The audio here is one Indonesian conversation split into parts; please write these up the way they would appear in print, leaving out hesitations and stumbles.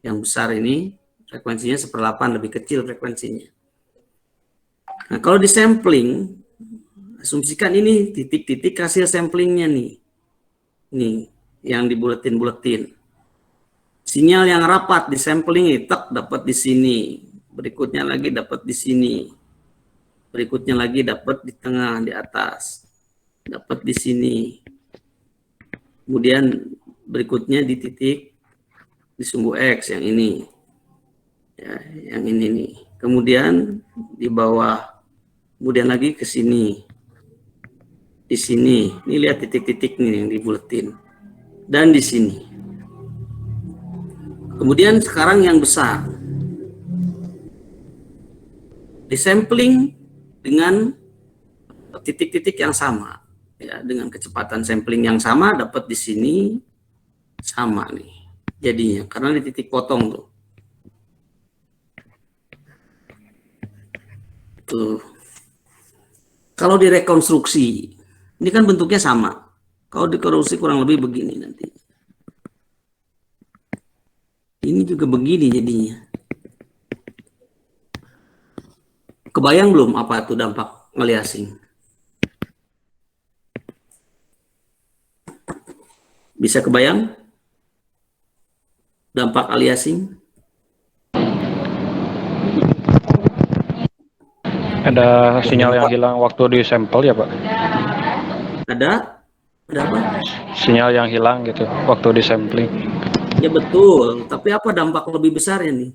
Yang besar ini frekuensinya 1/8, lebih kecil frekuensinya. Nah, kalau di sampling, asumsikan ini titik-titik hasil samplingnya nih. Nih, yang dibuletin-buletin. Sinyal yang rapat di sampling itu dapat di sini. Berikutnya lagi dapat di sini. Berikutnya lagi dapat di tengah, di atas. Dapat di sini. Kemudian berikutnya di titik di sumbu X yang ini. Ya, yang ini nih. Kemudian di bawah. Kemudian lagi ke sini. Di sini. Ini lihat titik-titik nih yang dibuletin. Dan di sini. Kemudian sekarang yang besar. Disampling dengan titik-titik yang sama. Ya, dengan kecepatan sampling yang sama dapat di sini sama nih jadinya karena di titik potong tuh. Kalau direkonstruksi ini kan bentuknya sama. Kalau dikonstruksi kurang lebih begini nanti. Ini juga begini jadinya. Kebayang belum apa itu dampak aliasing? Bisa kebayang dampak aliasing? Ada sinyal yang hilang waktu di sampel ya Pak? Ada apa? Sinyal yang hilang gitu waktu di sampling. Ya betul, tapi apa dampak lebih besarnya nih?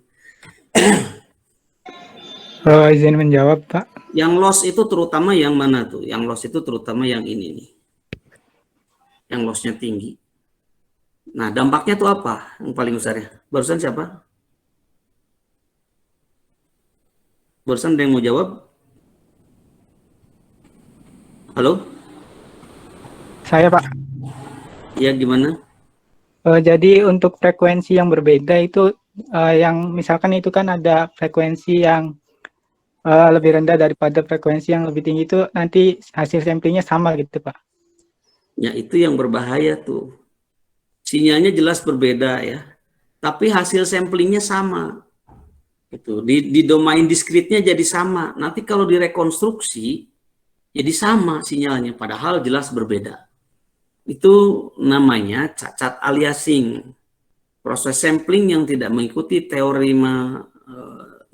Izin menjawab Pak. Yang loss itu terutama yang mana tuh? Yang loss itu terutama yang ini nih. Yang lossnya tinggi. Nah dampaknya tuh apa yang paling besar ya? Barusan siapa? Barusan ada yang mau jawab? Halo? Saya Pak. Iya gimana? Jadi untuk frekuensi yang berbeda itu yang misalkan itu kan ada frekuensi yang lebih rendah daripada frekuensi yang lebih tinggi itu nanti hasil samplingnya sama gitu Pak. Ya itu yang berbahaya tuh. Sinyalnya jelas berbeda ya. Tapi hasil samplingnya sama. Itu di domain diskritnya jadi sama. Nanti kalau direkonstruksi jadi sama sinyalnya padahal jelas berbeda. Itu namanya cacat aliasing. Proses sampling yang tidak mengikuti teorema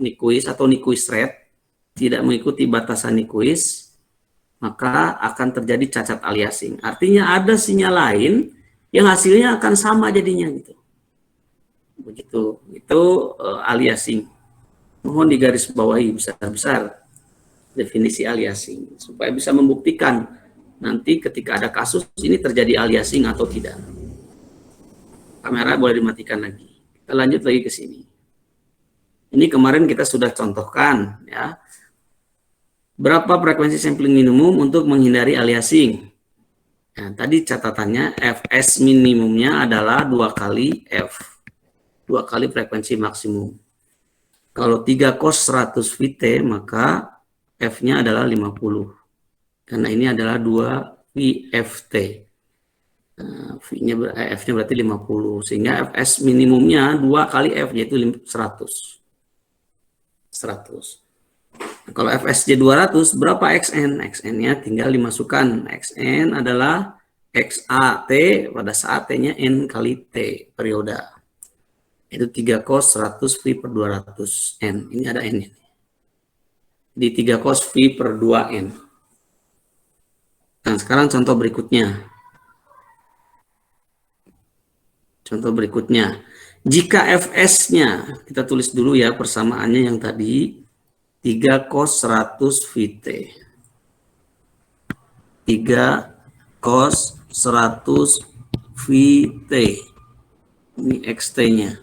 Nyquist atau Nyquist rate, tidak mengikuti batasan Nyquist, maka akan terjadi cacat aliasing. Artinya ada sinyal lain yang hasilnya akan sama jadinya gitu. Begitu. Itu aliasing. Mohon digarisbawahi besar-besar definisi aliasing supaya bisa membuktikan nanti ketika ada kasus ini terjadi aliasing atau tidak. Kamera boleh dimatikan lagi. Kita lanjut lagi ke sini. Ini kemarin kita sudah contohkan ya. Berapa frekuensi sampling minimum untuk menghindari aliasing? Nah, tadi catatannya Fs minimumnya adalah 2 kali F. 2 kali frekuensi maksimum. Kalau 3 cos 100 Vt maka F-nya adalah 50. Karena ini adalah 2 VFT. F-nya berarti 50. Sehingga Fs minimumnya 2 kali F yaitu 100. 100. Nah, kalau FSJ 200 berapa XN? XN-nya tinggal dimasukkan. XN adalah XAT pada saat T-nya N kali T periode. Itu 3 cos 100 V per 200 N. Ini ada N ini. Di 3 cos V per 2 N. Nah sekarang contoh berikutnya. Contoh berikutnya. Jika Fs-nya, kita tulis dulu ya persamaannya yang tadi. 3 cos 100 Vt. 3 cos 100 Vt. Ini XT-nya.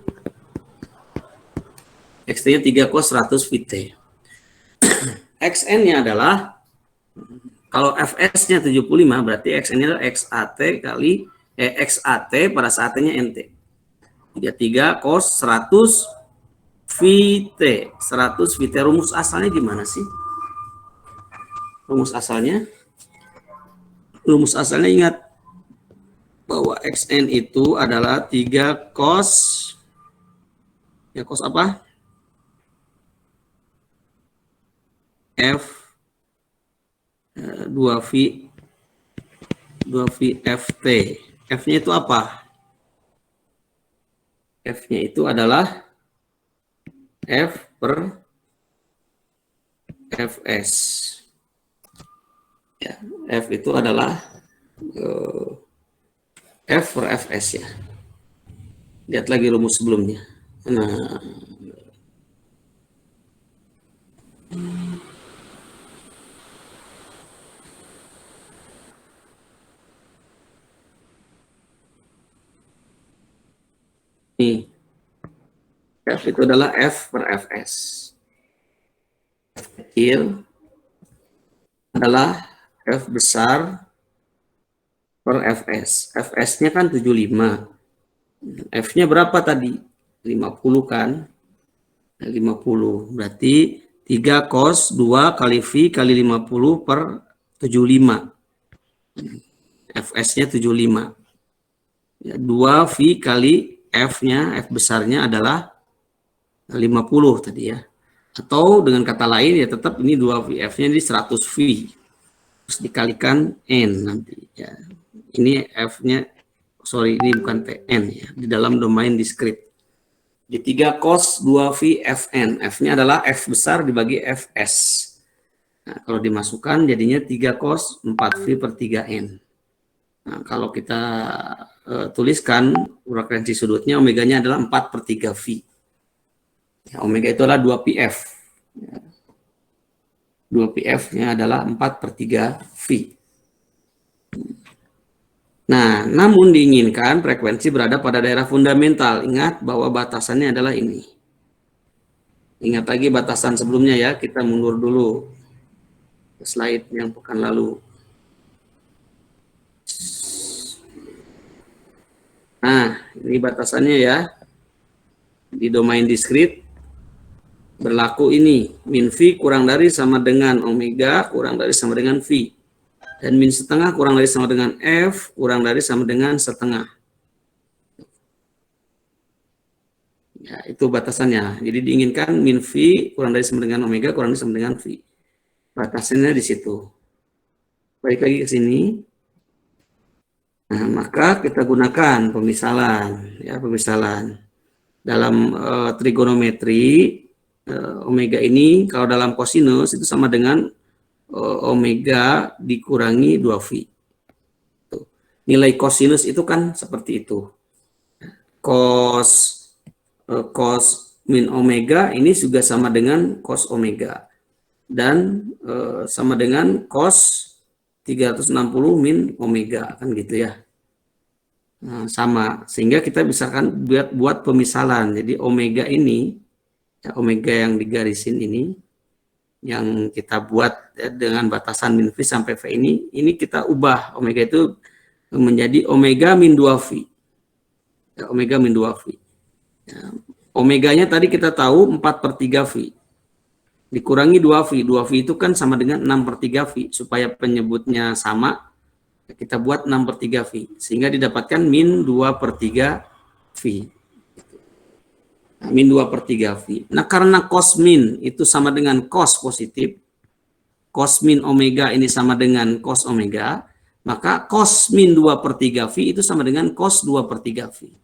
XT-nya 3 cos 100 Vt. XN-nya adalah, kalau Fs-nya 75, berarti XN-nya adalah XAT kali, XAT pada saat T-nya NT. 33 cos 100 Vt. 100 Vt. Rumus asalnya gimana sih? Rumus asalnya? Rumus asalnya ingat bahwa XN itu adalah 3 cos Ya, cos apa? F 2V FT. F-nya itu apa? F-nya itu adalah F per Fs. Ya, F itu adalah F per Fs ya. Lihat lagi rumus sebelumnya. Nah, ini F itu adalah F per Fs. F kecil adalah F besar per Fs. Fs-nya kan 75. F-nya berapa tadi? 50 kan? 50. Berarti 3 cos 2 kali V kali 50 per 75. Fs-nya 75. Ya, 2 V kali F-nya, F besarnya adalah 50 tadi ya. Atau dengan kata lain ya tetap ini 2 V, F-nya di 100 V. Terus dikalikan N nanti ya. Ini F-nya, sorry ini bukan Tn ya, di dalam domain diskrit. Di 3 cos 2V Fn. F-nya adalah F besar dibagi Fs. Nah, kalau dimasukkan jadinya 3 cos 4V per 3N. Nah, kalau kita tuliskan frekuensi sudutnya omeganya adalah 4 per 3V. Ya, omega itu adalah 2PF. Ya. 2PF-nya adalah 4 per 3V. Nah, namun diinginkan frekuensi berada pada daerah fundamental. Ingat bahwa batasannya adalah ini. Ingat lagi batasan sebelumnya ya, kita mundur dulu ke slide yang pekan lalu. Nah, ini batasannya ya. Di domain diskrit berlaku ini, min V kurang dari sama dengan omega kurang dari sama dengan V. Dan min setengah kurang dari sama dengan F, kurang dari sama dengan setengah. Ya, itu batasannya. Jadi diinginkan min V kurang dari sama dengan omega, kurang dari sama dengan V. Batasannya di situ. Balik lagi ke sini. Nah, maka kita gunakan pemisalan. Ya, pemisalan. Dalam trigonometri, omega ini kalau dalam kosinus itu sama dengan omega dikurangi 2V. Nilai kosinus itu kan seperti itu. Cos min omega ini juga sama dengan cos omega. Dan sama dengan cos 360 min omega. Kan gitu ya. Nah, sama. Sehingga kita bisa kan buat pemisalan. Jadi omega ini, ya, omega yang digarisin ini, yang kita buat ya, dengan batasan min V sampai V ini kita ubah omega itu menjadi omega min 2V. Ya, omega min 2V. Ya, omeganya tadi kita tahu 4 per 3V. Dikurangi 2V. 2V itu kan sama dengan 6 per 3V. Supaya penyebutnya sama, kita buat 6 per 3V. Sehingga didapatkan min 2 per 3V. Min 2 per 3V. Nah, karena cos min itu sama dengan cos positif, cos min omega ini sama dengan cos omega, maka cos min 2 per 3V itu sama dengan cos 2 per 3V.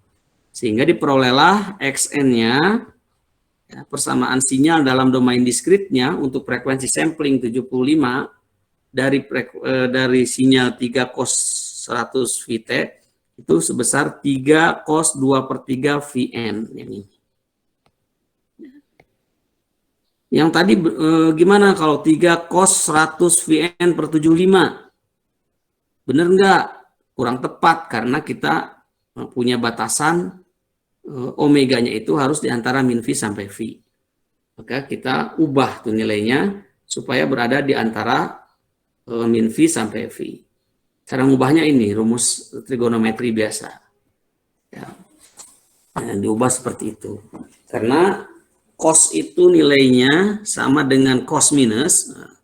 Sehingga diperolehlah Xn-nya, ya, persamaan sinyal dalam domain diskritnya untuk frekuensi sampling 75 dari sinyal 3 cos 100 Vt itu sebesar 3 cos 2 per 3 Vn. Yang tadi gimana kalau 3 cos 100 Vn per 75? Bener nggak? Kurang tepat karena kita punya batasan omeganya itu harus di antara min V sampai V. Maka kita ubah tuh nilainya supaya berada di antara min V sampai V. Cara ngubahnya ini rumus trigonometri biasa. Ya. Nah, diubah seperti itu. Karena cos itu nilainya sama dengan cos minus. Nah,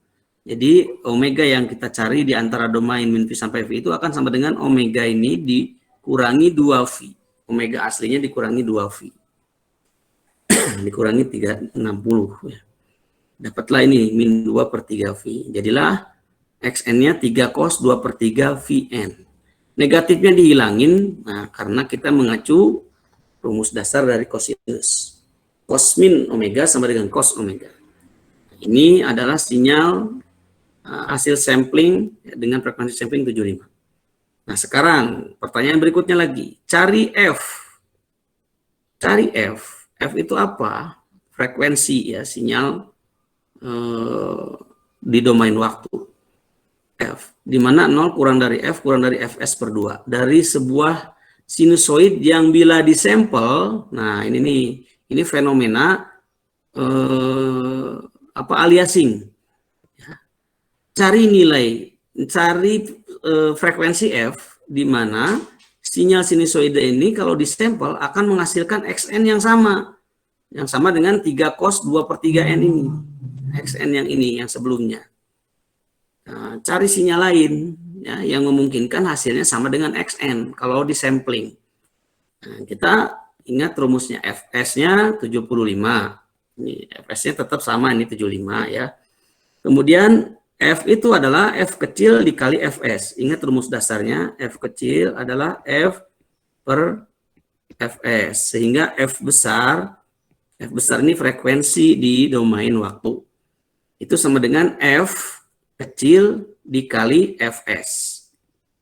jadi omega yang kita cari di antara domain min V sampai V itu akan sama dengan omega ini dikurangi 2V. Omega aslinya dikurangi 2V. dikurangi 360 ya. Dapatlah ini min 2 per 3 V. Jadilah XN-nya 3 cos 2 per 3 VN. Negatifnya dihilangin, nah, karena kita mengacu rumus dasar dari cosinus. Cos min omega sama dengan cos omega. Ini adalah sinyal hasil sampling dengan frekuensi sampling 75. Nah, sekarang pertanyaan berikutnya lagi. Cari F. Cari F. F itu apa? Frekuensi ya, sinyal di domain waktu. F. Di mana 0 kurang dari F kurang dari Fs per 2. Dari sebuah sinusoid yang bila disampel, nah ini nih, ini fenomena aliasing. Ya. Cari nilai, cari frekuensi F di mana sinyal sinusoide ini kalau disampel akan menghasilkan Xn yang sama dengan 3 cos 2 per 3n ini, Xn yang ini yang sebelumnya. Nah, cari sinyal lain ya, yang memungkinkan hasilnya sama dengan Xn kalau disampling. Nah, kita ingat rumusnya, Fs-nya 75, ini Fs-nya tetap sama, ini 75 ya. Kemudian F itu adalah F kecil dikali Fs. Ingat rumus dasarnya, F kecil adalah F per Fs. Sehingga F besar ini frekuensi di domain waktu. Itu sama dengan F kecil dikali Fs.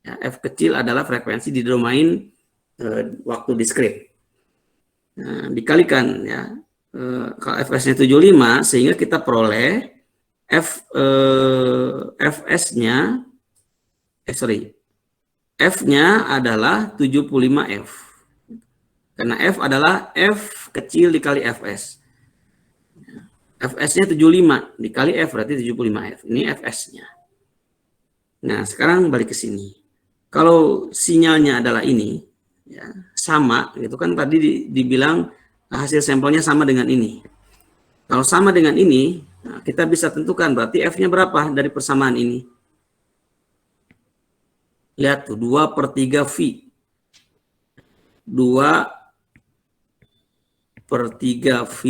Ya, F kecil adalah frekuensi di domain waktu diskrit. Nah, dikalikan ya, kalau Fs-nya 75, sehingga kita peroleh Fs-nya, F-nya adalah 75F. Karena F adalah F kecil dikali Fs. Fs-nya 75 dikali F berarti 75F. Ini Fs-nya. Nah, sekarang balik ke sini. Kalau sinyalnya adalah ini, ya, sama, gitu kan tadi dibilang hasil sampelnya sama dengan ini. Kalau sama dengan ini, nah, kita bisa tentukan berarti F-nya berapa dari persamaan ini. Lihat tuh, 2 per 3 V. 2 per 3 V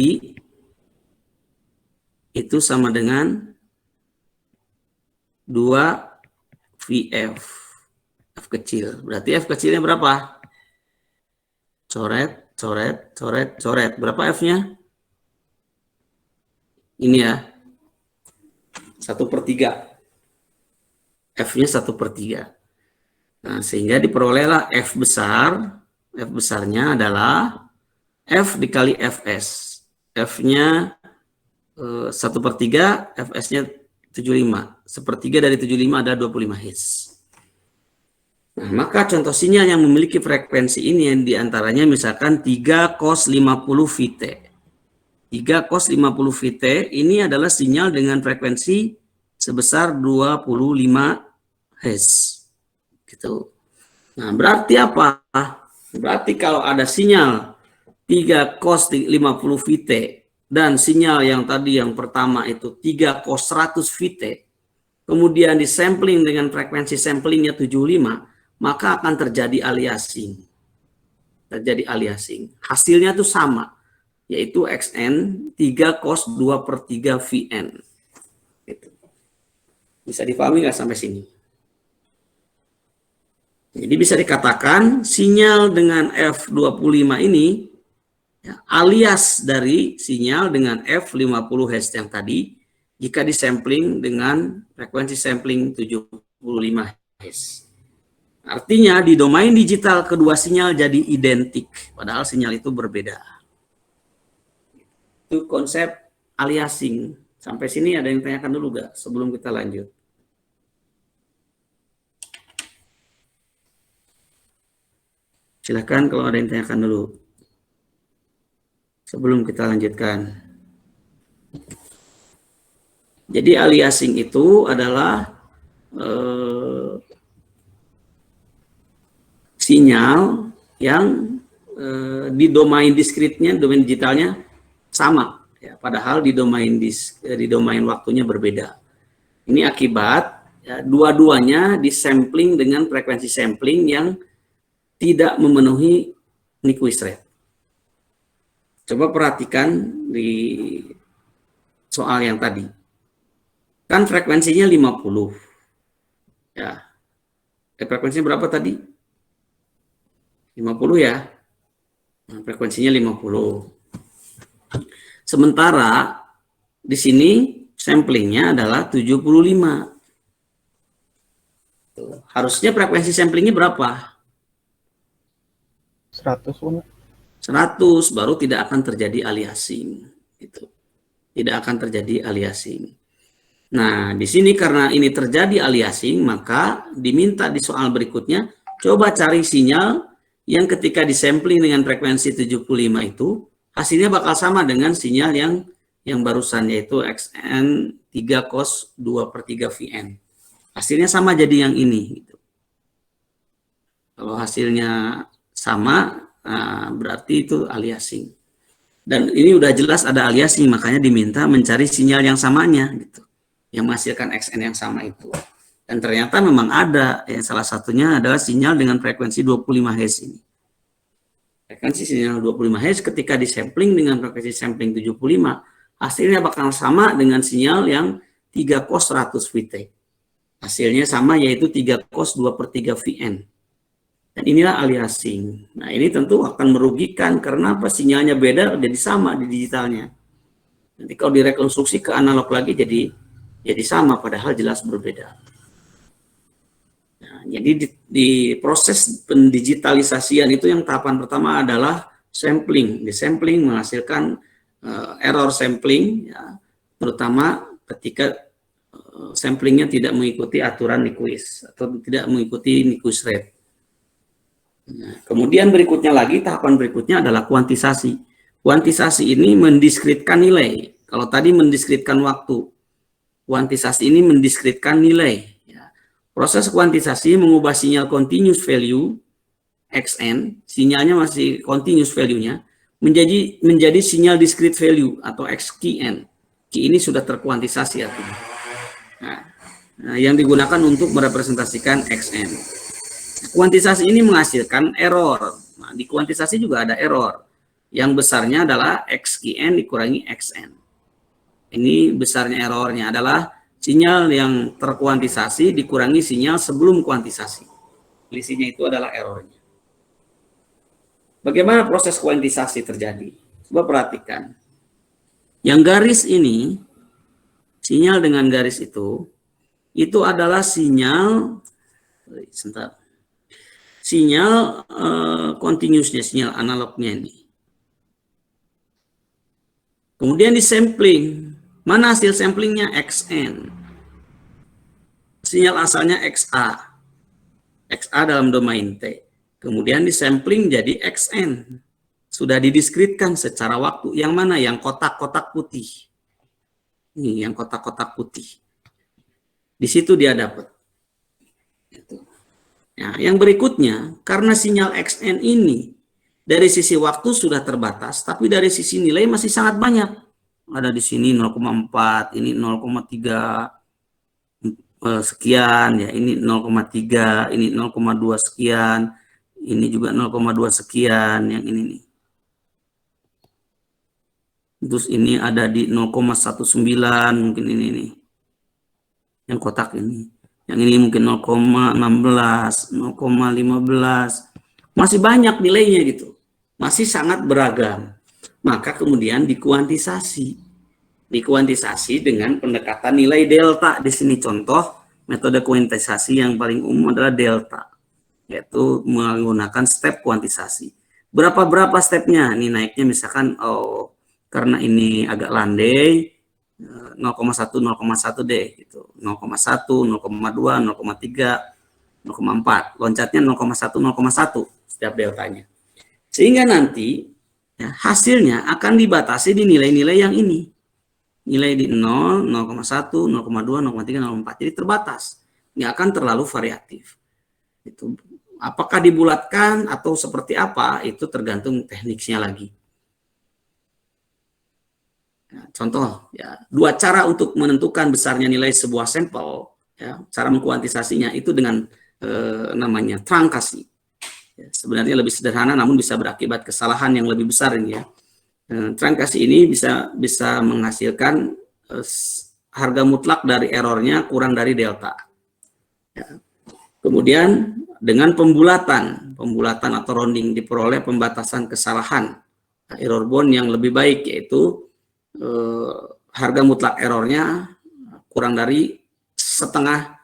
itu sama dengan 2 VF. F kecil. Berarti F kecilnya berapa? Coret, coret, coret, coret. Berapa F-nya? Ini ya, 1 per 3. F-nya 1 per 3. Nah, sehingga diperolehlah F besar. F besarnya adalah F dikali Fs. F-nya 1 per 3, Fs-nya 75. Sepertiga dari 75 ada 25 Hz. Nah, maka contoh sinyal yang memiliki frekuensi ini yang diantaranya misalkan 3 cos 50 Vt. 3 cos 50 Vt ini adalah sinyal dengan frekuensi sebesar 25 Hz. Gitu. Nah, berarti apa? Berarti kalau ada sinyal 3 cos 50 Vt dan sinyal yang tadi yang pertama itu 3 cos 100 Vt, kemudian disampling dengan frekuensi samplingnya 75, maka akan terjadi aliasing. Terjadi aliasing. Hasilnya itu sama, yaitu Xn 3 cos 2 per 3 Vn. Gitu. Bisa dipahami nggak sampai sini? Jadi bisa dikatakan sinyal dengan F25 ini ya, alias dari sinyal dengan F50 Hz yang tadi jika disampling dengan frekuensi sampling 75 Hz. Artinya di domain digital kedua sinyal jadi identik, padahal sinyal itu berbeda. Itu konsep aliasing. Sampai sini ada yang tanyakan dulu nggak sebelum kita lanjut? Silakan kalau ada yang tanyakan dulu sebelum kita lanjutkan. Jadi aliasing itu adalah sinyal yang di domain diskritnya, domain digitalnya sama, ya, padahal di domain waktunya berbeda. Ini akibat ya, dua-duanya disampling dengan frekuensi sampling yang tidak memenuhi Nyquist rate. Coba perhatikan di soal yang tadi. Kan frekuensinya 50. Ya. Frekuensinya berapa tadi? 50 ya. Nah, frekuensinya 50. Sementara di sini samplingnya adalah 75. Tuh. Harusnya frekuensi samplingnya berapa? 100 Bung. 100, baru tidak akan terjadi aliasing. Gitu. Tidak akan terjadi aliasing. Nah, di sini karena ini terjadi aliasing, maka diminta di soal berikutnya, coba cari sinyal yang ketika disampling dengan frekuensi 75 itu, hasilnya bakal sama dengan sinyal yang barusan, yaitu XN 3 cos 2/3 VN. Hasilnya sama jadi yang ini. Gitu. Kalau hasilnya sama, nah, berarti itu aliasing. Dan ini udah jelas ada aliasing, makanya diminta mencari sinyal yang samanya. Gitu. Yang menghasilkan XN yang sama itu. Dan ternyata memang ada, ya, salah satunya adalah sinyal dengan frekuensi 25 Hz ini. Frekuensi sinyal 25 Hz ketika disampling dengan frekuensi sampling 75, hasilnya bakal sama dengan sinyal yang 3 cos 100 Vt. Hasilnya sama, yaitu 3 cos 2/3 VN. Dan inilah aliasing. Nah, ini tentu akan merugikan karena apa? Sinyalnya beda jadi sama di digitalnya. Nanti kalau direkonstruksi ke analog lagi jadi sama, padahal jelas berbeda. Nah, jadi di proses pendigitalisasian itu yang tahapan pertama adalah sampling. Di sampling menghasilkan error sampling, ya, terutama ketika samplingnya tidak mengikuti aturan Nyquist atau tidak mengikuti Nyquist rate. Nah, kemudian berikutnya lagi, tahapan berikutnya adalah kuantisasi. Kuantisasi ini mendiskritkan nilai. Kalau tadi mendiskritkan waktu, kuantisasi ini mendiskritkan nilai. Ya. Proses kuantisasi mengubah sinyal continuous value XN, sinyalnya masih continuous value-nya, menjadi sinyal discrete value atau XQN. Q ini sudah terkuantisasi artinya. Nah, yang digunakan untuk merepresentasikan XN. Kuantisasi ini menghasilkan error. Nah, di kuantisasi juga ada error. Yang besarnya adalah XQN dikurangi XN. Ini besarnya errornya adalah sinyal yang terkuantisasi dikurangi sinyal sebelum kuantisasi. Selisihnya itu adalah errornya. Bagaimana proses kuantisasi terjadi? Coba perhatikan. Yang garis ini, sinyal dengan garis itu adalah sinyal, sinyal continuousnya, sinyal analognya ini. Kemudian disampling. Mana hasil samplingnya? XN. Sinyal asalnya XA. XA dalam domain T. Kemudian disampling jadi XN. Sudah didiskritkan secara waktu. Yang mana? Yang kotak-kotak putih. Ini yang kotak-kotak putih. Di situ dia dapat. Nah, yang berikutnya, karena sinyal XN ini dari sisi waktu sudah terbatas, tapi dari sisi nilai masih sangat banyak. Ada di sini 0,4, ini 0,3 sekian, ya ini 0,3, ini 0,2 sekian, ini juga 0,2 sekian, yang ini nih. Terus ini ada di 0,19, mungkin ini nih. Yang kotak ini. Yang ini mungkin 0,16, 0,15. Masih banyak nilainya gitu. Masih sangat beragam. Maka kemudian dikuantisasi. Dikuantisasi dengan pendekatan nilai delta. Di sini contoh metode kuantisasi yang paling umum adalah delta. Yaitu menggunakan step kuantisasi. Berapa stepnya? Ini naiknya misalkan, karena ini agak landai, 0,1 deh gitu. 0,1, 0,2, 0,3, 0,4. Loncatnya 0,1 setiap deltanya. Sehingga nanti ya, hasilnya akan dibatasi di nilai-nilai yang ini. Nilai di 0, 0,1, 0,2, 0,3, 0,4. Jadi terbatas. Nggak akan terlalu variatif. Itu apakah dibulatkan atau seperti apa, itu tergantung tekniknya lagi. Nah, contoh, ya, dua cara untuk menentukan besarnya nilai sebuah sampel, ya, cara mengkuantisasinya itu dengan namanya trunkasi. Ya, sebenarnya lebih sederhana, namun bisa berakibat kesalahan yang lebih besar ini ya. Trangkasi ini bisa menghasilkan harga mutlak dari errornya kurang dari delta. Ya. Kemudian dengan pembulatan atau rounding diperoleh pembatasan kesalahan error bound yang lebih baik, yaitu harga mutlak errornya kurang dari setengah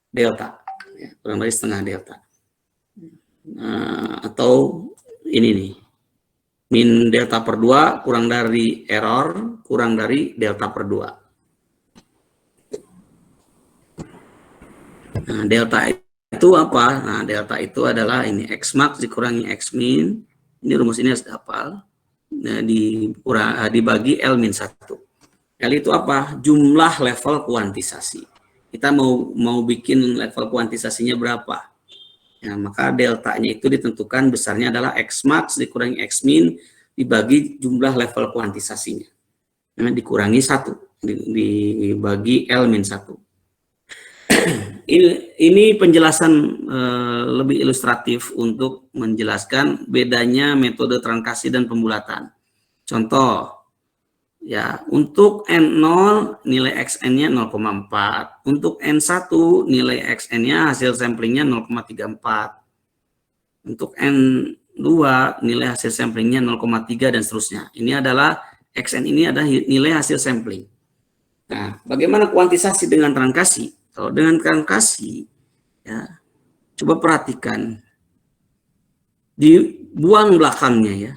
delta, ya, kurang dari setengah delta. Atau ini nih, min delta per 2 kurang dari error kurang dari delta per 2. Nah, delta itu apa? Nah, delta itu adalah ini X max dikurangi X min. Ini rumus ini harus dihafal. Nah, dibagi L min 1. L itu apa? Jumlah level kuantisasi. Kita mau bikin level kuantisasinya berapa? Ya, maka deltanya itu ditentukan besarnya adalah X max dikurangi X min dibagi jumlah level kuantisasinya. Nah, dikurangi 1 dibagi L min 1. Ini penjelasan lebih ilustratif untuk menjelaskan bedanya metode trangkasi dan pembulatan. Contoh, ya, untuk N0 nilai XN-nya 0,4, untuk N1 nilai XN-nya hasil samplingnya 0,34, untuk N2 nilai hasil samplingnya 0,3 dan seterusnya. Ini adalah XN ini adalah nilai hasil sampling. Nah, bagaimana kuantisasi dengan trangkasi? Kalau dengan trangkasi, ya, coba perhatikan, dibuang belakangnya ya,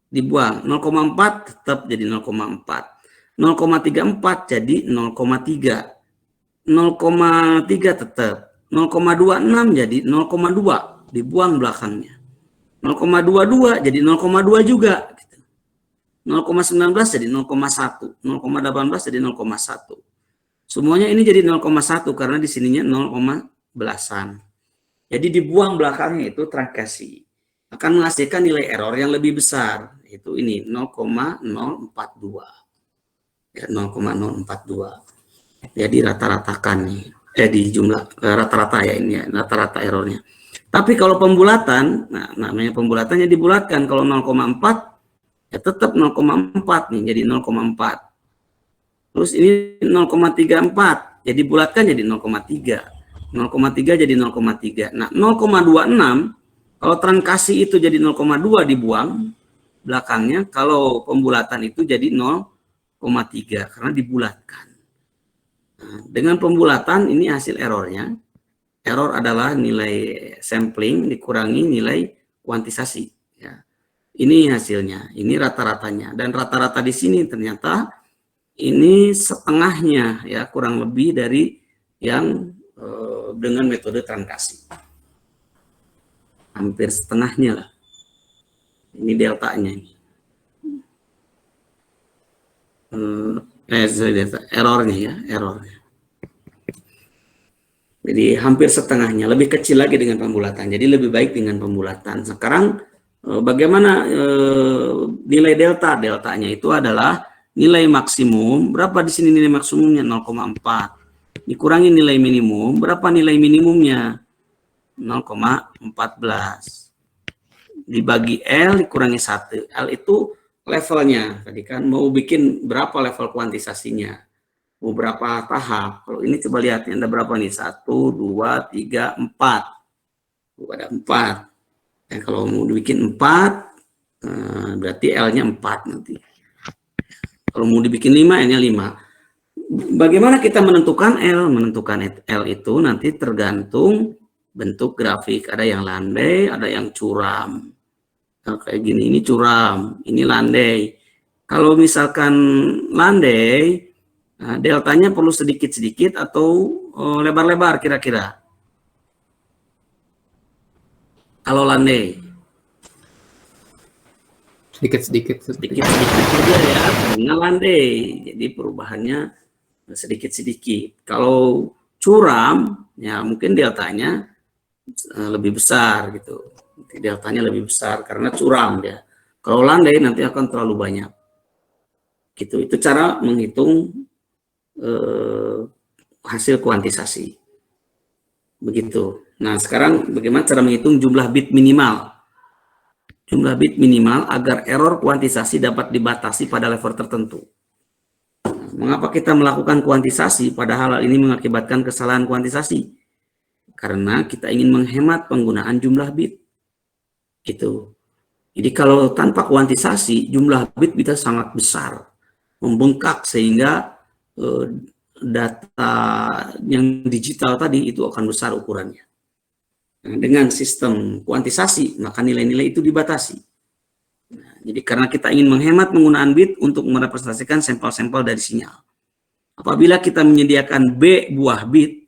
dibuang 0,4 tetap jadi 0,4, 0,34 jadi 0,3, 0,3 tetap, 0,26 jadi 0,2 dibuang belakangnya, 0,22 jadi 0,2 juga, 0,19 jadi 0,1, 0,18 jadi 0,1. Semuanya ini jadi 0,1 karena di sininya 0, belasan. Jadi dibuang belakangnya itu trangkasi. Akan menghasilkan nilai error yang lebih besar. Itu ini 0,042. Ya, 0,042. Jadi rata-ratakan nih. Di jumlah rata-rata ya ini ya, rata-rata errornya. Tapi kalau pembulatan, nah namanya pembulatannya dibulatkan. Kalau 0,4 ya tetap 0,4 nih jadi 0,4. Terus ini 0,34, jadi bulatkan jadi 0,3. 0,3 jadi 0,3. Nah, 0,26, kalau trangkasi itu jadi 0,2 dibuang belakangnya, kalau pembulatan itu jadi 0,3 karena dibulatkan. Nah, dengan pembulatan ini hasil errornya. Error adalah nilai sampling dikurangi nilai kuantisasi. Ya. Ini hasilnya, ini rata-ratanya. Dan rata-rata di sini ternyata ini setengahnya ya, kurang lebih dari yang dengan metode trangkasi. Hampir setengahnya lah. Ini deltanya ini. Errornya ya, errornya. Jadi hampir setengahnya, lebih kecil lagi dengan pembulatan. Jadi lebih baik dengan pembulatan. Sekarang bagaimana nilai delta? Deltanya itu adalah nilai maksimum, berapa di sini nilai maksimumnya? 0,4. Dikurangi nilai minimum, berapa nilai minimumnya? 0,14. Dibagi L dikurangi 1. L itu levelnya. Tadi kan mau bikin berapa level kuantisasinya? Mau berapa tahap? Kalau ini coba lihat, ada berapa nih? 1, 2, 3, 4. Ada 4. Dan kalau mau dibikin 4, berarti L-nya 4 nanti. Kalau mau dibikin 5, N-nya 5. Bagaimana kita menentukan L? Menentukan L itu nanti tergantung bentuk grafik. Ada yang landai, ada yang curam. Nah, kayak gini, ini curam, ini landai. Kalau misalkan landai, nah, deltanya perlu sedikit-sedikit atau lebar-lebar kira-kira. Kalau landai. Sedikit-sedikit saja ya, karena landai, jadi perubahannya sedikit-sedikit. Kalau curam, ya mungkin deltanya lebih besar gitu. Deltanya lebih besar karena curam dia. Kalau landai nanti akan terlalu banyak. Gitu. Itu cara menghitung hasil kuantisasi. Begitu. Nah, sekarang bagaimana cara menghitung jumlah bit minimal? jumlah bit minimal agar error kuantisasi dapat dibatasi pada level tertentu. Mengapa kita melakukan kuantisasi padahal hal ini mengakibatkan kesalahan kuantisasi? Karena kita ingin menghemat penggunaan jumlah bit. Gitu. Jadi kalau tanpa kuantisasi, jumlah bit bisa sangat besar, membengkak sehingga data yang digital tadi itu akan besar ukurannya. Nah, dengan sistem kuantisasi, maka nilai-nilai itu dibatasi. Nah, jadi karena kita ingin menghemat penggunaan bit untuk merepresentasikan sampel-sampel dari sinyal. Apabila kita menyediakan B buah bit,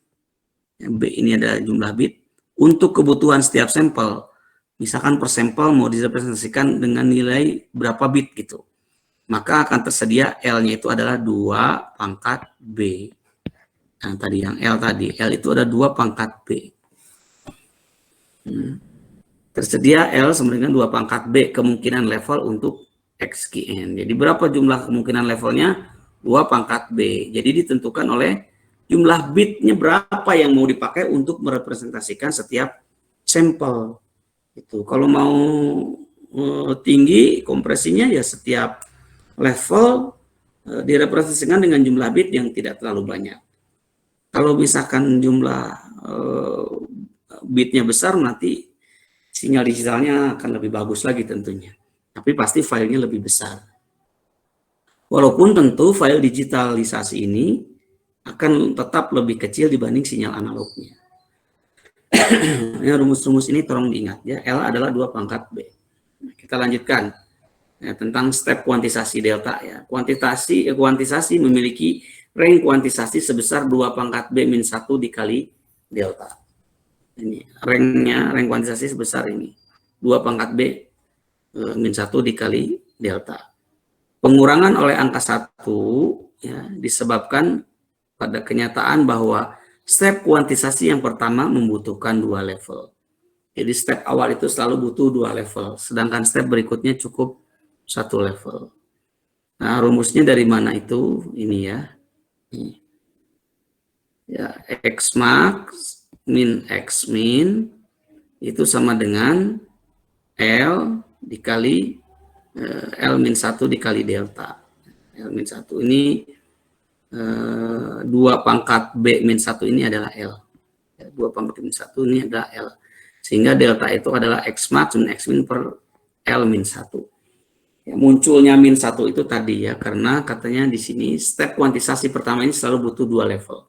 B ini adalah jumlah bit, untuk kebutuhan setiap sampel, misalkan per sampel mau direpresentasikan dengan nilai berapa bit gitu, maka akan tersedia L-nya itu adalah 2 pangkat B. Nah, tadi yang L tadi, L itu ada 2 pangkat B. Tersedia L sama dengan 2 pangkat B kemungkinan level untuk XKN. Jadi berapa jumlah kemungkinan levelnya? 2 pangkat B. Jadi ditentukan oleh jumlah bitnya berapa yang mau dipakai untuk merepresentasikan setiap sampel. Itu kalau mau tinggi kompresinya ya setiap level direpresentasikan dengan jumlah bit yang tidak terlalu banyak. Kalau misalkan jumlah bitnya besar, nanti sinyal digitalnya akan lebih bagus lagi tentunya. Tapi pasti filenya lebih besar. Walaupun tentu file digitalisasi ini akan tetap lebih kecil dibanding sinyal analognya. Ya, rumus-rumus ini tolong diingat ya. L adalah 2 pangkat B. Kita lanjutkan ya, tentang step kuantisasi delta ya. Kuantisasi memiliki range kuantisasi sebesar 2 pangkat B min 1 dikali delta. Ini range kuantisasi sebesar ini 2 pangkat B min 1 dikali delta. Pengurangan oleh angka 1 ya, disebabkan pada kenyataan bahwa step kuantisasi yang pertama membutuhkan 2 level. Jadi step awal itu selalu butuh 2 level, sedangkan step berikutnya cukup 1 level. Nah, rumusnya dari mana itu? Ini ya. Ya, X max min X min itu sama dengan L dikali L min 1 dikali delta. L min 1 ini 2 pangkat B min 1 ini adalah L. 2 pangkat min 1 ini adalah L. Sehingga delta itu adalah X max min X min per L min 1. Ya, munculnya min 1 itu tadi ya, karena katanya di sini step kuantisasi pertama ini selalu butuh 2 level.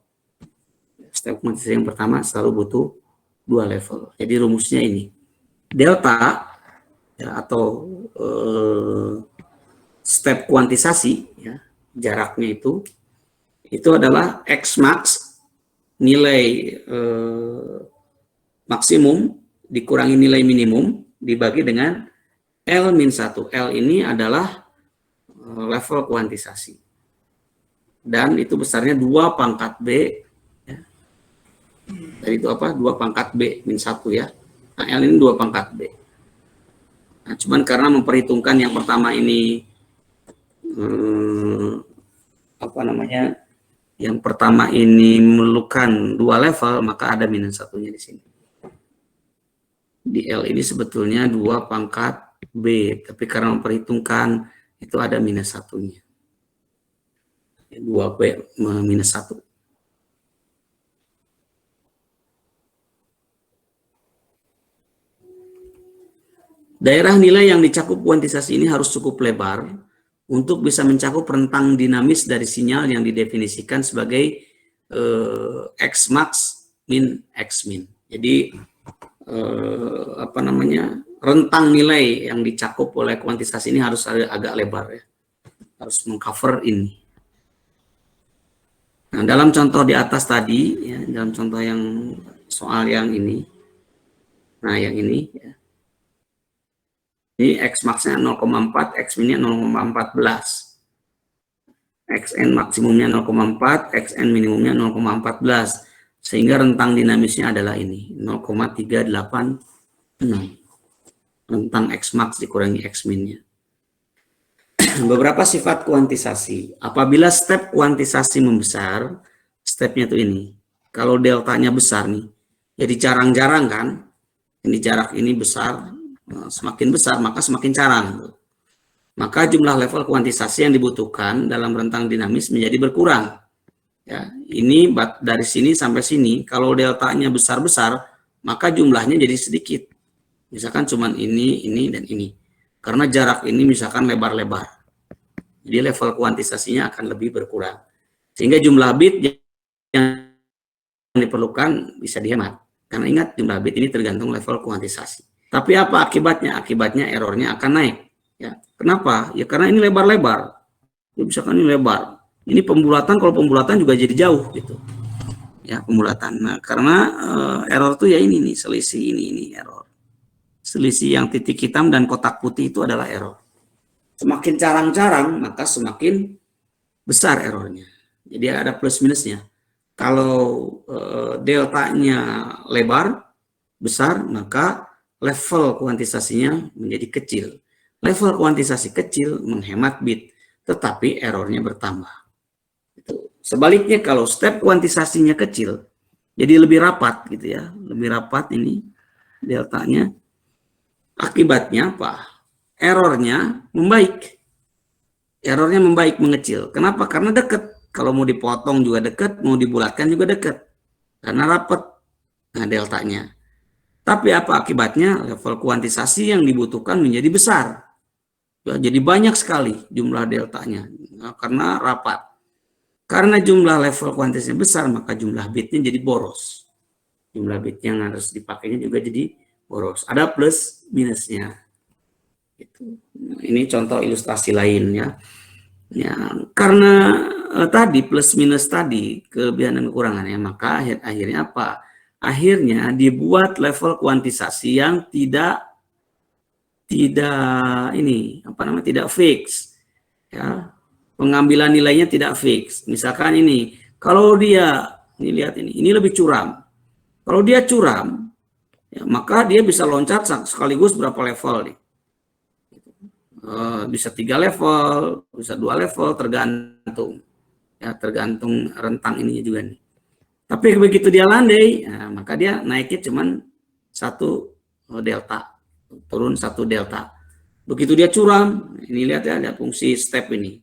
Step kuantisasi yang pertama selalu butuh 2 level. Jadi rumusnya ini. Delta ya, atau step kuantisasi ya, jaraknya itu adalah X max nilai maksimum dikurangi nilai minimum dibagi dengan L min 1. L ini adalah level kuantisasi. Dan itu besarnya 2 pangkat B. Ya. Dari itu apa? 2 pangkat B min 1 ya. Nah, L ini 2 pangkat B. Nah, cuman karena memperhitungkan yang pertama ini yang pertama ini memerlukan 2 level, maka ada minus 1-nya di sini. Di L ini sebetulnya 2 pangkat B, tapi karena memperhitungkan itu ada minus 1-nya. 2B minus 1. Daerah nilai yang dicakup kuantisasi ini harus cukup lebar untuk bisa mencakup rentang dinamis dari sinyal yang didefinisikan sebagai X max min X min. Jadi rentang nilai yang dicakup oleh kuantisasi ini harus agak lebar ya, harus mengcover ini. Nah, dalam contoh di atas tadi ya, dalam contoh yang soal yang ini, nah yang ini ya. Ini X max-nya 0,4, X min-nya 0,14. XN maksimumnya 0,4, XN minimumnya 0,14. Sehingga rentang dinamisnya adalah ini, 0,386. Rentang X max dikurangi X min-nya. Beberapa sifat kuantisasi. Apabila step kuantisasi membesar, stepnya itu ini. Kalau deltanya besar nih, jadi jarang-jarang kan, ini jarak ini besar, semakin besar maka semakin carang. Maka jumlah level kuantisasi yang dibutuhkan dalam rentang dinamis menjadi berkurang. Ya, ini dari sini sampai sini, kalau deltanya besar-besar, maka jumlahnya jadi sedikit. Misalkan cuman ini, dan ini. Karena jarak ini misalkan lebar-lebar. Jadi level kuantisasinya akan lebih berkurang. Sehingga jumlah bit yang diperlukan bisa dihemat. Karena ingat, jumlah bit ini tergantung level kuantisasi. Tapi apa akibatnya? Akibatnya errornya akan naik. Ya, kenapa? Ya karena ini lebar-lebar. Ya, misalkan ini lebar. Ini pembulatan, kalau pembulatan juga jadi jauh gitu. Ya, pembulatan. Nah, karena error tuh ya ini nih, selisih ini error. Selisih yang titik hitam dan kotak putih itu adalah error. Semakin carang-carang, maka semakin besar errornya. Jadi ada plus minusnya. Kalau deltanya lebar, besar, maka level kuantisasinya menjadi kecil. Level kuantisasi kecil menghemat bit, tetapi errornya bertambah. Sebaliknya kalau step kuantisasinya kecil, jadi lebih rapat gitu ya, lebih rapat ini deltanya. Akibatnya apa? Errornya membaik. Errornya membaik, mengecil. Kenapa? Karena dekat. Kalau mau dipotong juga dekat, mau dibulatkan juga dekat. Karena rapat deltanya. Tapi apa akibatnya? Level kuantisasi yang dibutuhkan menjadi besar. Ya, jadi banyak sekali jumlah deltanya karena rapat. Karena jumlah level kuantitasnya besar, maka jumlah bitnya jadi boros. Jumlah bit yang harus dipakainya juga jadi boros. Ada plus minusnya. Ini contoh ilustrasi lain ya. Ya, karena tadi plus minus tadi kelebihan dan kekurangannya, maka akhirnya apa? Akhirnya dibuat level kuantisasi yang tidak tidak fix. Ya, pengambilan nilainya tidak fix. Misalkan ini, kalau dia, lihat ini lebih curam. Kalau dia curam, ya, maka dia bisa loncat sekaligus berapa level nih. Bisa 3 level, bisa 2 level, tergantung. Ya, tergantung rentang ininya juga nih. Tapi begitu dia landai, ya, maka dia naiknya cuman 1 delta, turun 1 delta. Begitu dia curam, ini lihat ya, ada fungsi step ini.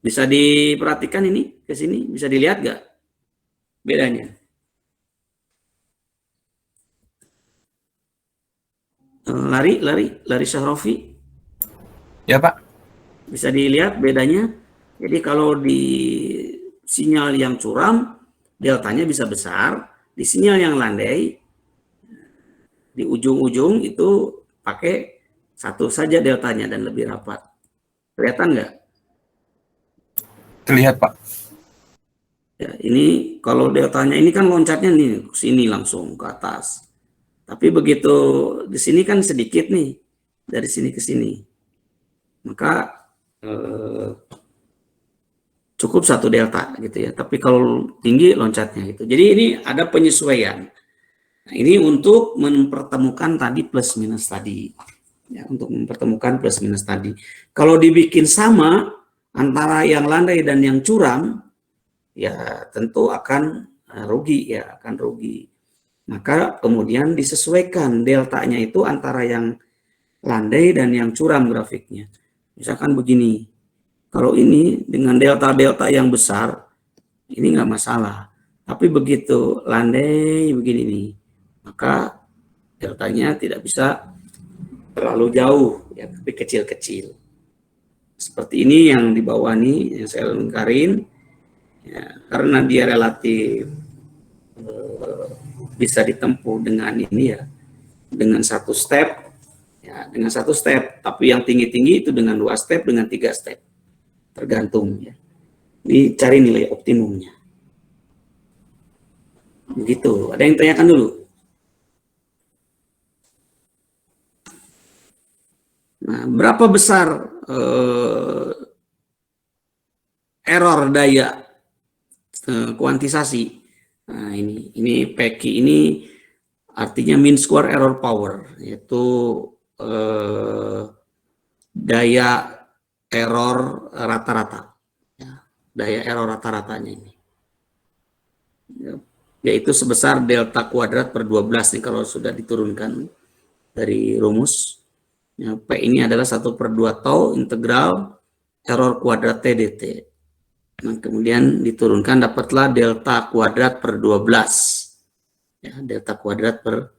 Bisa diperhatikan ini ke sini, bisa dilihat gak bedanya? Lari Syahrofi. Ya Pak. Bisa dilihat bedanya. Jadi kalau di sinyal yang curam, deltanya bisa besar. Di sinyal yang landai, di ujung-ujung itu pakai 1 saja deltanya dan lebih rapat. Kelihatan nggak? Terlihat Pak. Ya, ini kalau deltanya ini kan loncatnya nih ke sini langsung ke atas. Tapi begitu di sini kan sedikit nih, dari sini ke sini. Maka cukup 1 delta gitu ya. Tapi kalau tinggi loncatnya gitu. Jadi ini ada penyesuaian. Nah, ini untuk mempertemukan tadi plus minus tadi. Ya, untuk mempertemukan plus minus tadi. Kalau dibikin sama antara yang landai dan yang curam, ya tentu akan rugi ya, akan rugi. Maka kemudian disesuaikan deltanya itu antara yang landai dan yang curam grafiknya. Misalkan begini, kalau ini dengan delta-delta yang besar, ini nggak masalah. Tapi begitu landai begini nih, maka deltanya tidak bisa terlalu jauh, ya, tapi kecil-kecil. Seperti ini yang di bawah nih, yang saya lingkarin, ya, karena dia relatif bisa ditempuh dengan ini ya, dengan 1 step, ya, dengan 1 step. Tapi yang tinggi-tinggi itu dengan 2 step, dengan 3 step, tergantung ya. Ini cari nilai optimumnya. Begitu. Ada yang tanyakan dulu? Nah, berapa besar error daya kuantisasi? Nah, ini PECI ini artinya mean square error power, yaitu daya error rata-rata. Ya, daya error rata-ratanya ini. Yaitu sebesar delta kuadrat per 12 nih kalau sudah diturunkan dari rumus. Ya, P ini adalah 1/2 tau integral error kuadrat T dt. Nah, kemudian diturunkan dapatlah delta kuadrat per 12. Ya, delta kuadrat per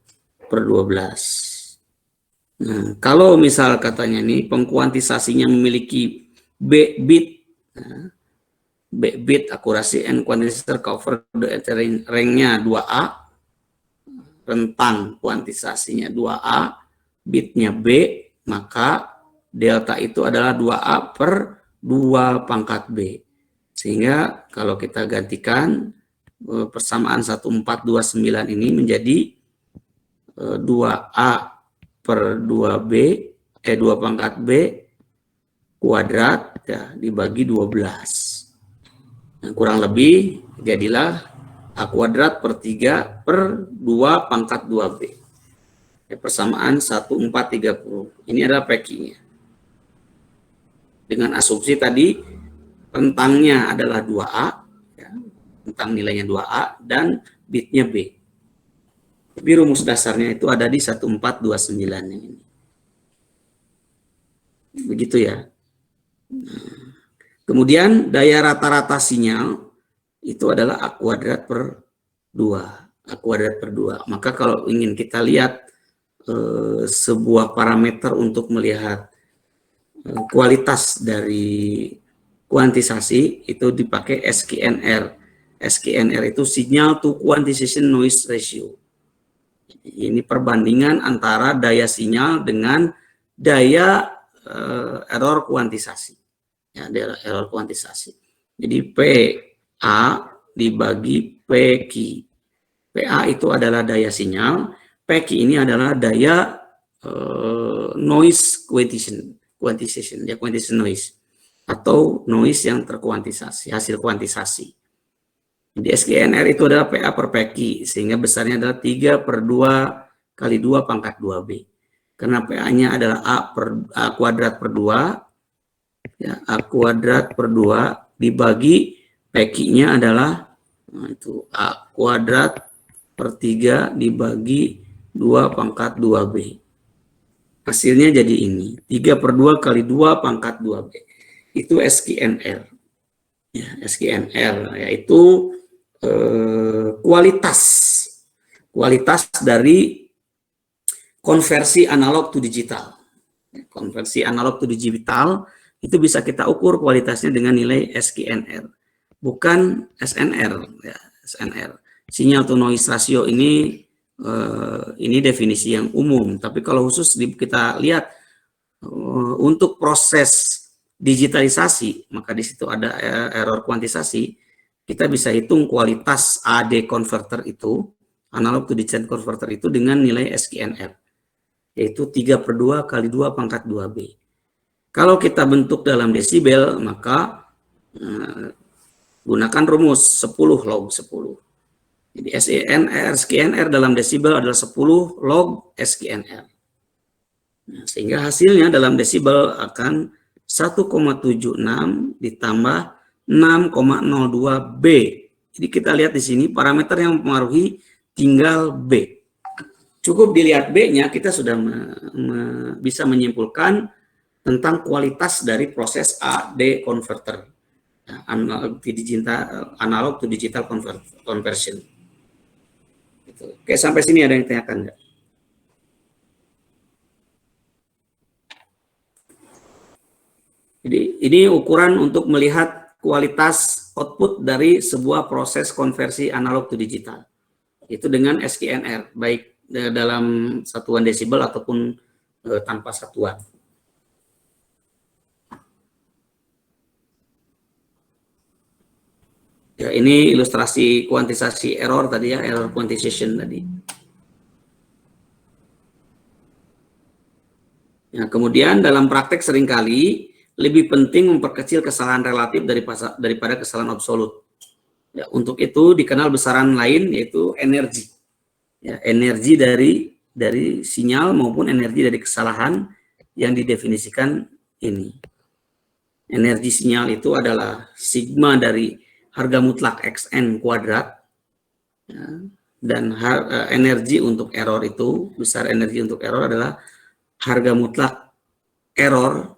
12. Nah, kalau misal katanya nih pengkuantisasinya memiliki B bit, nah, B bit akurasi and quantity cover the range-nya 2A, rentang kuantisasinya 2A, bitnya B, maka delta itu adalah 2A per 2 pangkat B. Sehingga kalau kita gantikan persamaan 1429 ini menjadi 2A per 2B, 2 pangkat B kuadrat ya, dibagi 12. Nah, kurang lebih jadilah A kuadrat per 3 per 2 pangkat 2B. Ya, persamaan 1430. Ini adalah packing-nya. Dengan asumsi tadi rentangnya adalah 2A, ya, rentang nilainya 2A, dan bitnya B. Tapi rumus dasarnya itu ada di 1429 ini. Begitu ya. Kemudian daya rata-rata sinyal itu adalah A kuadrat per 2. A kuadrat per 2. Maka kalau ingin kita lihat sebuah parameter untuk melihat kualitas dari kuantisasi, itu dipakai SKNR. SKNR itu signal to quantization noise ratio. Ini perbandingan antara daya sinyal dengan daya error kuantisasi. Ya, daya error kuantisasi. Jadi PA dibagi PQ. PA itu adalah daya sinyal, PQ ini adalah daya noise quantization, ya, quantization noise, atau noise yang terkuantisasi, hasil kuantisasi. Jadi SKNR itu adalah PA per PQ, sehingga besarnya adalah 3/2 kali 2 pangkat 2B. Karena PA-nya adalah A kuadrat per 2, ya, A kuadrat per 2 dibagi PQ-nya adalah itu A kuadrat per 3 dibagi 2 pangkat 2B. Hasilnya jadi ini, 3/2 kali 2 pangkat 2B. Itu SKNR. Ya, SKNR yaitu kualitas dari konversi analog to digital. Konversi analog to digital itu bisa kita ukur kualitasnya dengan nilai SKNR, bukan SNR. Ya, SNR. Signal to noise ratio ini definisi yang umum. Tapi kalau khusus kita lihat untuk proses digitalisasi, maka di situ ada error kuantisasi. Kita bisa hitung kualitas AD converter itu, analog to digital converter itu dengan nilai SKNR, yaitu 3/2 kali 2 pangkat 2B. Kalau kita bentuk dalam desibel, maka gunakan rumus 10 log 10. Jadi SKNR dalam desibel adalah 10 log SKNR. Nah, sehingga hasilnya dalam desibel akan 1,76 ditambah 6,02 B. Jadi kita lihat di sini parameter yang mempengaruhi tinggal B. Cukup dilihat B-nya, kita sudah bisa menyimpulkan tentang kualitas dari proses AD converter, analog to digital conversion. Gitu. Oke, sampai sini ada yang tanyakan nggak? Jadi ini ukuran untuk melihat kualitas output dari sebuah proses konversi analog to digital. Itu dengan SKNR, baik dalam satuan desibel ataupun tanpa satuan. Ya, ini ilustrasi kuantisasi error tadi ya, error quantization tadi. Ya, kemudian dalam praktek seringkali lebih penting memperkecil kesalahan relatif daripada kesalahan absolut. Ya, untuk itu dikenal besaran lain yaitu energi. Ya, energi dari sinyal maupun energi dari kesalahan yang didefinisikan ini. Energi sinyal itu adalah sigma dari harga mutlak XN kuadrat, ya, Dan energi untuk error itu, besar energi untuk error adalah harga mutlak error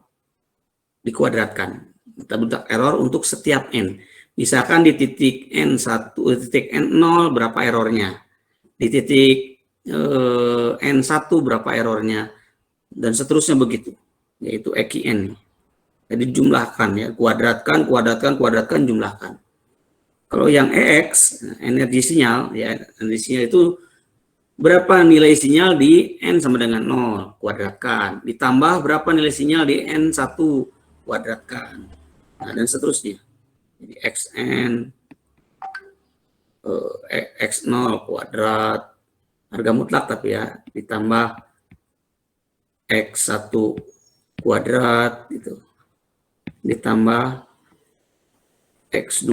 dikuadratkan. Harga mutlak error untuk setiap n. Misalkan di titik n1, titik n0 berapa errornya, di titik n1 berapa errornya, dan seterusnya begitu, yaitu EQN. Jadi jumlahkan ya, kuadratkan, jumlahkan. Kalau yang EX, energi sinyal, ya energi sinyal itu berapa nilai sinyal di N sama dengan 0, kuadratkan. Ditambah berapa nilai sinyal di N1, kuadratkan. Nah, dan seterusnya. Jadi XN, X0 kuadrat, harga mutlak tapi ya, ditambah X1 kuadrat, gitu. Ditambah X2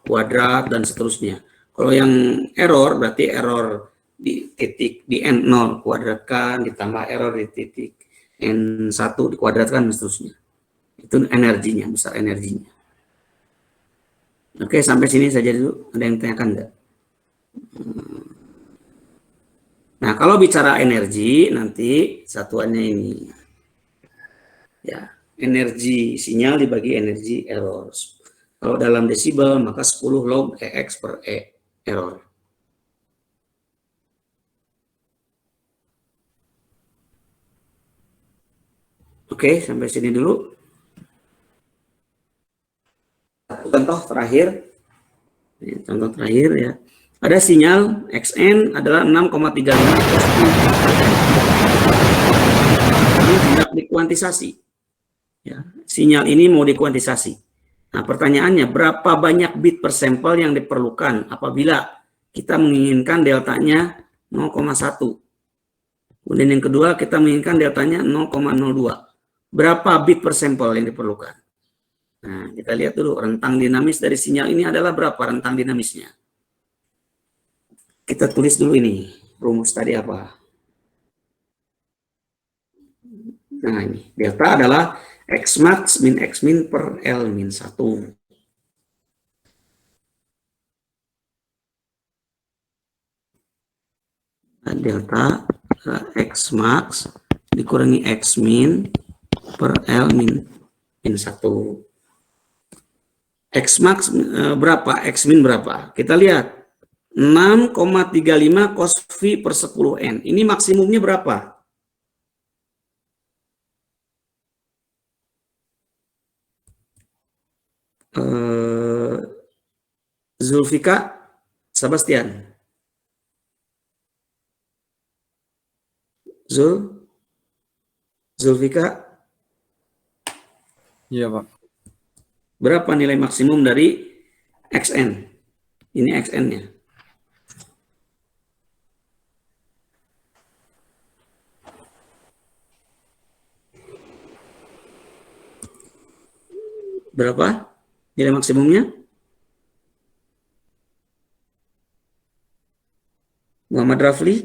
kuadrat, dan seterusnya. Kalau yang error, berarti error di titik di N0 kuadratkan, ditambah error di titik N1 dikuadratkan, dan seterusnya. Itu energinya, besar energinya. Oke, sampai sini saja dulu. Ada yang tanyakan enggak? Nah, kalau bicara energi, nanti satuannya ini. Ya, energi sinyal dibagi energi error. Kalau dalam desibel, maka 10 log EX per E error. Oke, sampai sini dulu. Contoh terakhir. Ini contoh terakhir ya. Ada sinyal XN adalah 6,35 ini hendak dikuantisasi. Ya, sinyal ini mau dikuantisasi. Nah, pertanyaannya berapa banyak bit per sampel yang diperlukan apabila kita menginginkan deltanya 0,1. Kemudian yang kedua kita menginginkan deltanya 0,02. Berapa bit per sampel yang diperlukan? Nah, kita lihat dulu rentang dinamis dari sinyal ini adalah berapa rentang dinamisnya. Kita tulis dulu ini, rumus tadi apa? Nah, ini delta adalah X max min X min per L min 1. Nah, delta X max dikurangi X min per L min 1. X max berapa? X min berapa? Kita lihat. 6,35 cos V per 10N. Ini maksimumnya berapa? Zulfika Sebastian. Zulfika? Iya, Pak. Berapa nilai maksimum dari XN? Ini XN-nya. Berapa nilai maksimumnya? Muhammad Rafli?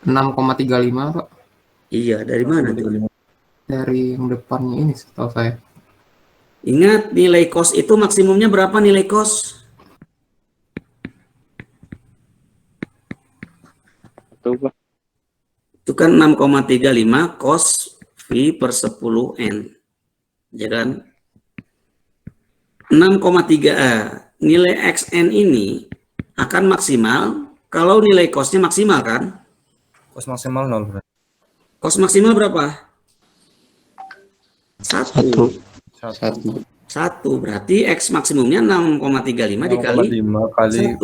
6,35, Pak. Iya, dari mana tuh? Dari yang depannya ini setahu saya. Ingat, nilai kos itu maksimumnya berapa nilai kos? Itu, Pak. Itu kan 6,35 cos V per 10N. Ya kan? 6,3 nilai XN ini akan maksimal kalau nilai kosnya maksimal kan? Kos maksimal 0. Kos maksimal berapa? 1. 1 berarti X maksimumnya 6,35 dikali 5 kali 1.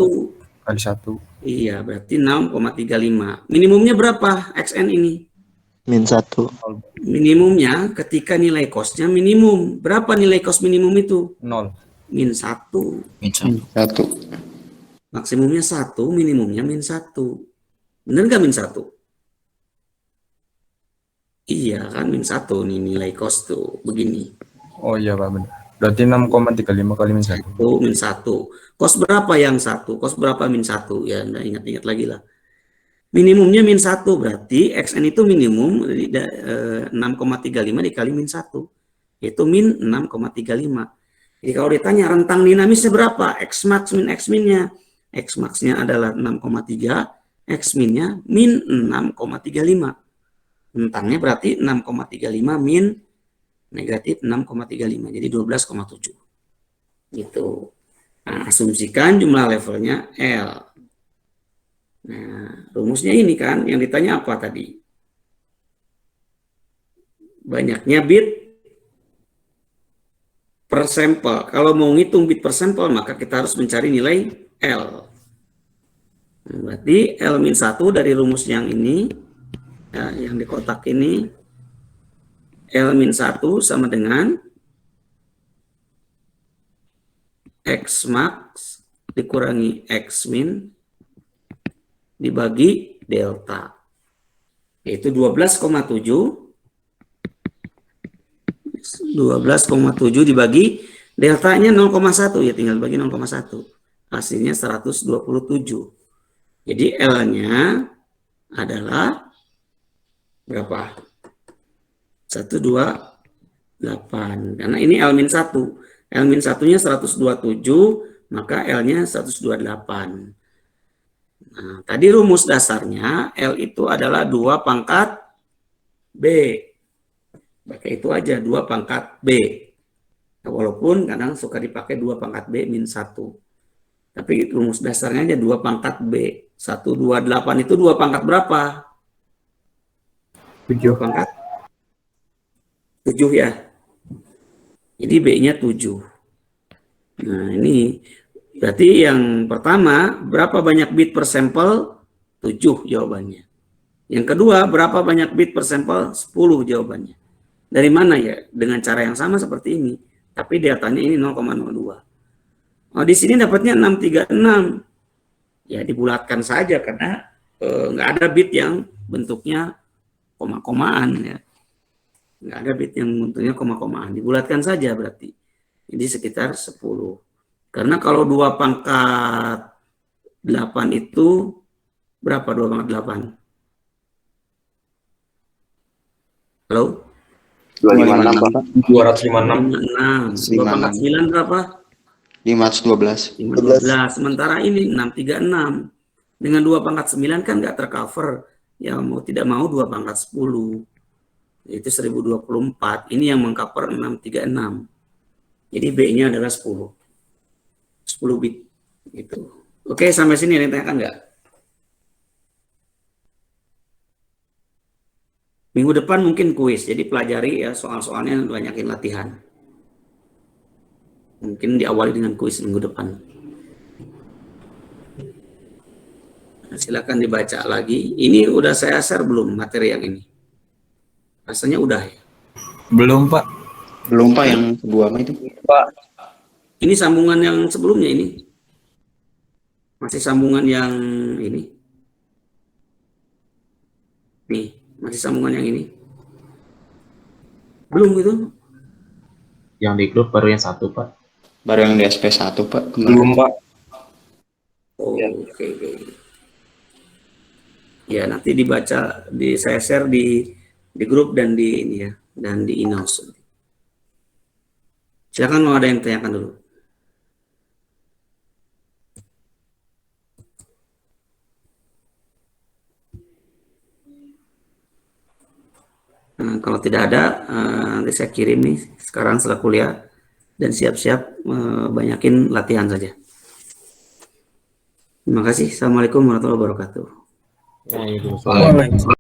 kali 1. Iya, berarti 6,35. Minimumnya berapa XN ini? Min 1. Minimumnya ketika nilai kosnya minimum. Berapa nilai kos minimum itu? 0. Min 1. Min 1. Maksimumnya 1, minimumnya min 1. Bener nggak min 1? Iya kan, min 1 nih nilai kos tuh, begini. Oh iya, Pak, benar. Berarti 6,35 kali min 1. Tuh, min 1. Kos berapa yang 1? Kos berapa min 1? Ya, Anda ingat-ingat lagi lah. Minimumnya min 1, berarti XN itu minimum 6,35 dikali min 1. Yaitu min 6,35. Jadi kalau ditanya rentang dinamisnya berapa? X max min X minnya. X max-nya adalah 6,3, X min-nya min 6,35. Bentangnya berarti 6,35 min negatif 6,35, jadi 12,7. Gitu. Nah, asumsikan jumlah levelnya L. Nah, rumusnya ini kan, yang ditanya apa tadi? Banyaknya bit per sampel. Kalau mau ngitung bit per sampel, maka kita harus mencari nilai L. Nah, berarti L-1 dari rumus yang ini, ya, yang di kotak ini, L-1 sama dengan X max dikurangi X min dibagi delta, yaitu 12,7 dibagi deltanya 0,1, ya tinggal bagi 0,1, hasilnya 127. Jadi L-nya adalah berapa? 128, karena ini L-1. L-1-nya 127, maka L-nya 128. Nah, tadi rumus dasarnya L itu adalah 2 pangkat B. Pakai itu aja, 2 pangkat B. Nah, walaupun kadang suka dipakai 2 pangkat B min 1. Tapi rumus dasarnya aja 2 pangkat B. 128 itu 2 pangkat berapa? 7. Pangkat 7 ya. Jadi B-nya 7. Nah, ini berarti yang pertama, berapa banyak bit per sampel? 7 jawabannya. Yang kedua, berapa banyak bit per sampel? 10 jawabannya. Dari mana ya? Dengan cara yang sama seperti ini. Tapi deltanya ini 0,02. Oh, di sini dapatnya 636. Ya, dibulatkan saja karena nggak ada bit yang bentuknya koma-komaan ya. Nggak ada bit yang bentuknya koma-komaan. Dibulatkan saja berarti. Jadi sekitar 10. Karena kalau 2 pangkat 8 itu berapa 2 pangkat 8? Halo? 256 Pak. 256. 56. 2 pangkat 9 berapa? 512. 512. Sementara ini 636. Dengan 2 pangkat 9 kan nggak tercover. Ya mau tidak mau 2 pangkat 10. Itu 1024. Ini yang mengcover 636. Jadi B-nya adalah 10. 10 bit. Gitu. Oke, sampai sini ada yang tanyakan nggak? Minggu depan mungkin kuis. Jadi pelajari ya soal-soalnya, banyakin latihan. Mungkin diawali dengan kuis minggu depan. Nah, silakan dibaca lagi. Ini udah saya share belum materi yang ini? Rasanya udah ya. Belum, Pak. Belum Pak yang kedua mah itu. Ini sambungan yang sebelumnya ini. Masih sambungan yang ini. Nih, masih sambungan yang ini. Belum gitu? Yang di grup baru yang 1, Pak. Baru yang di SP1 Pak. Belum, Pak. Oh, oke. Ya, nanti dibaca, saya share di grup dan di ini ya, dan di in-house. Silakan mau ada yang tanyakan dulu. Nah, kalau tidak ada, nanti saya kirim nih sekarang setelah kuliah dan siap-siap banyakin latihan saja. Terima kasih. Assalamualaikum warahmatullahi wabarakatuh. Waalaikumsalam.